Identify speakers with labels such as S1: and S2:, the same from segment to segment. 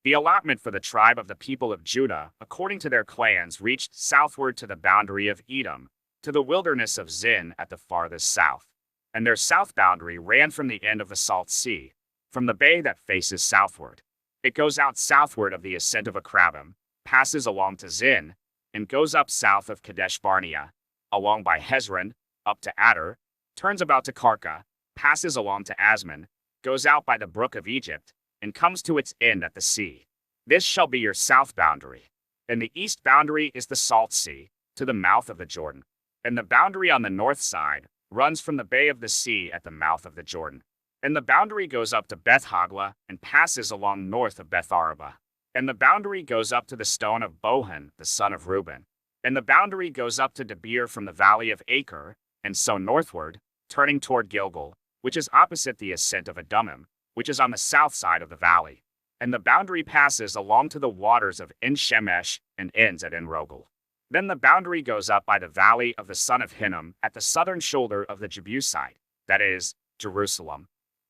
S1: The allotment for the tribe of the people of Judah, according to their clans, reached southward to the boundary of Edom, to the wilderness of Zin at the farthest south. And their south boundary ran from the end of the Salt Sea, from the bay that faces southward. It goes out southward of the ascent of Akrabim, passes along to Zin, and goes up south of Kadesh Barnea, along by Hezron, up to Adar, turns about to Karka, passes along to Asmon, goes out by the brook of Egypt, and comes to its end at the sea. This shall be your south boundary. And the east boundary is the Salt Sea, to the mouth of the Jordan. And the boundary on the north side runs from the bay of the sea at the mouth of the Jordan. And the boundary goes up to Beth Hogla and passes along north of Beth Araba. And the boundary goes up to the stone of Bohan, the son of Reuben. And the boundary goes up to Debir from the valley of Acre, and so northward, turning toward Gilgal, which is opposite the ascent of Adumim, which is on the south side of the valley. And the boundary passes along to the waters of En Shemesh and ends at En Rogel. Then the boundary goes up by the valley of the son of Hinnom at the southern shoulder of the Jebusite, that is, Jerusalem.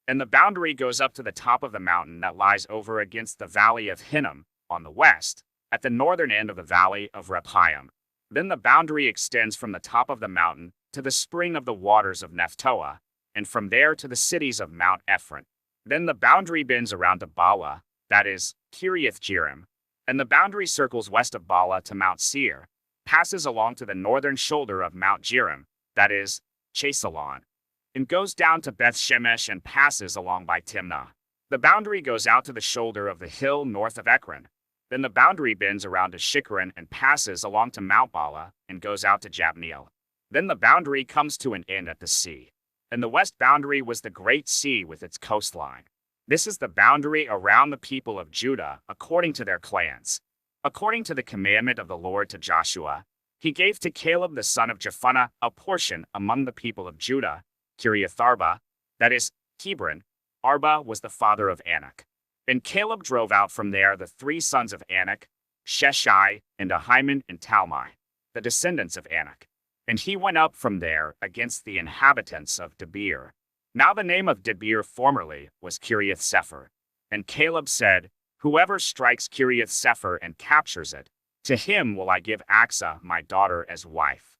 S1: And the boundary goes up to the top of the mountain that lies over against the valley of Hinnom, on the west, at the northern end of the valley of Rephaim. Then the boundary extends from the top of the mountain to the spring of the waters of Nephtoah, and from there to the cities of Mount Ephron. Then the boundary bends around to Bala, that is, Kiriath Jearim, and the boundary circles west of Bala to Mount Seir, passes along to the northern shoulder of Mount Jearim, that is, Chesalon, and goes down to Beth Shemesh and passes along by Timnah. The boundary goes out to the shoulder of the hill north of Ekron. Then the boundary bends around to Shikron and passes along to Mount Bala and goes out to Jabneel. Then the boundary comes to an end at the sea. And the west boundary was the great sea with its coastline. This is the boundary around the people of Judah according to their clans. According to the commandment of the Lord to Joshua, he gave to Caleb the son of Jephunneh a portion among the people of Judah, Kiriath Arba, that is, Hebron. Arba was the father of Anak. And Caleb drove out from there the three sons of Anak, Sheshai, and Ahiman and Talmai, the descendants of Anak. And he went up from there against the inhabitants of Debir. Now the name of Debir formerly was Kiriath Sepher. And Caleb said, whoever strikes Kiriath Sepher and captures it, to him will I give Achsah my daughter as wife.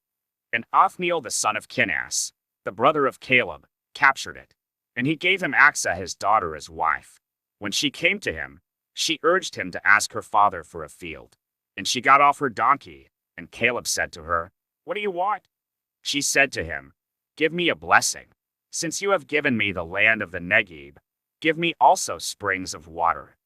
S1: And Othniel the son of Kenaz, the brother of Caleb, captured it. And he gave him Achsah his daughter as wife. When she came to him, she urged him to ask her father for a field. And she got off her donkey, and Caleb said to her, what do you want? She said to him, give me a blessing. Since you have given me the land of the Negeb, give me also springs of water.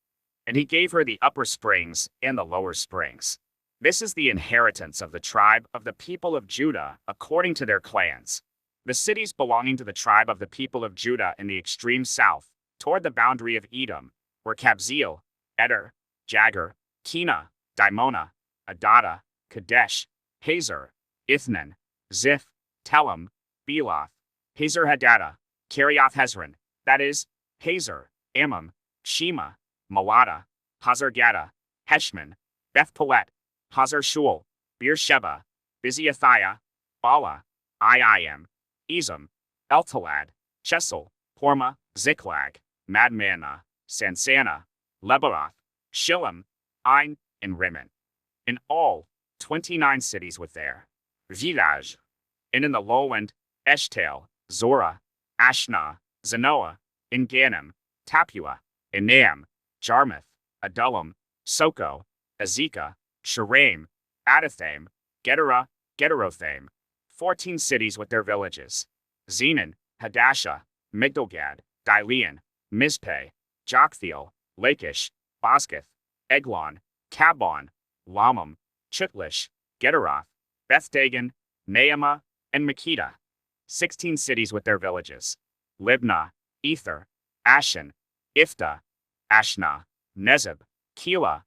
S1: And he gave her the upper springs and the lower springs. This is the inheritance of the tribe of the people of Judah according to their clans. The cities belonging to the tribe of the people of Judah in the extreme south, toward the boundary of Edom, were Kabzeel, Eder, Jagur, Kena, Dimona, Adada, Kadesh, Hazor, Ithnan, Ziph, Telem, Beloth, Hazor Hadadah, Kiriath Hezron, that is, Hazor, Ammon, Shema, Malada, Hazar Gada, Heshman, Beth Pelet, Hazar Shul, Beersheba, Biziathiah, Bala, Iim, Ezem, Eltalad, Chesel, Horma, Ziklag, Madmana, Sansana, Lebaroth, Shillam, Ain, and Rimmon. In all, 29 cities with their village. And in the lowland, Eshtael, Zorah, Ashna, Zanoah, Enganim, Tapua, Enam, Jarmuth, Adullam, Soko, Azekah, Sharaim, Adathaim, Gedera, Gederothaim, 14 cities with their villages. Zenon, Hadashah, Migdalgad, Dilean, Mizpeh, Joktheel, Lachish, Boscath, Eglon, Kabon, Lamam, Chutlish, Gederoth, Beth-Dagon, Naamah, and Makkedah, 16 cities with their villages. Libnah, Ether, Ashan, Ifta, Ashna, Nezeb, Keilah,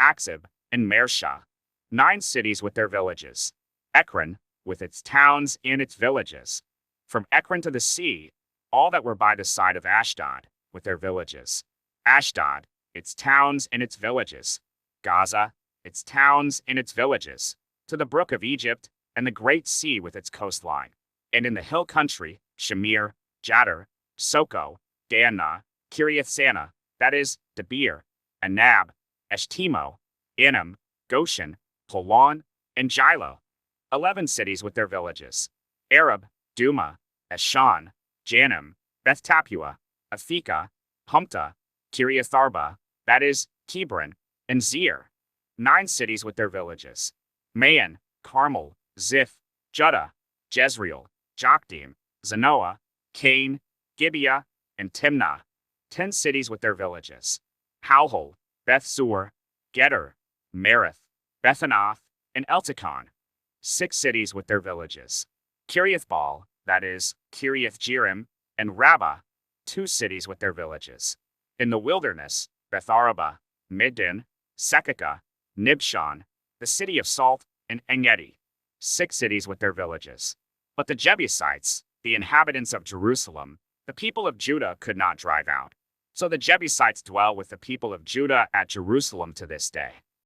S1: Achzib, and Mareshah, 9 cities with their villages. Ekron, with its towns and its villages. From Ekron to the sea, all that were by the side of Ashdod, with their villages. Ashdod, its towns and its villages. Gaza, its towns and its villages. To the brook of Egypt, and the great sea with its coastline. And in the hill country, Shamir, Jadar, Soko, Danah, Kiriath Sana, that is, Debir, Anab, Eshtemo, Inam, Goshen, Polon, and Gilo. 11 cities with their villages. Arab, Duma, Eshan, Janim, Beth Tapua, Aphekah, Humta, Kiriatharba, that is, Hebron, and Zir. 9 cities with their villages. Maon, Carmel, Ziph, Judah, Jezreel, Jokdeam, Zanoah, Cain, Gibeah, and Timnah. 10 cities with their villages. Halhol, Beth-sur, Geter, Merith, Bethanath, and Eltekon. 6 cities with their villages. Kiriathbaal, that is, Kiriath-jearim, and Rabbah, 2 cities with their villages. In the wilderness, Betharaba, Middin, Sekaka, Nibshan, the city of Salt, and Engedi, 6 cities with their villages. But the Jebusites, the inhabitants of Jerusalem, the people of Judah could not drive out. So the Jebusites dwell with the people of Judah at Jerusalem to this day.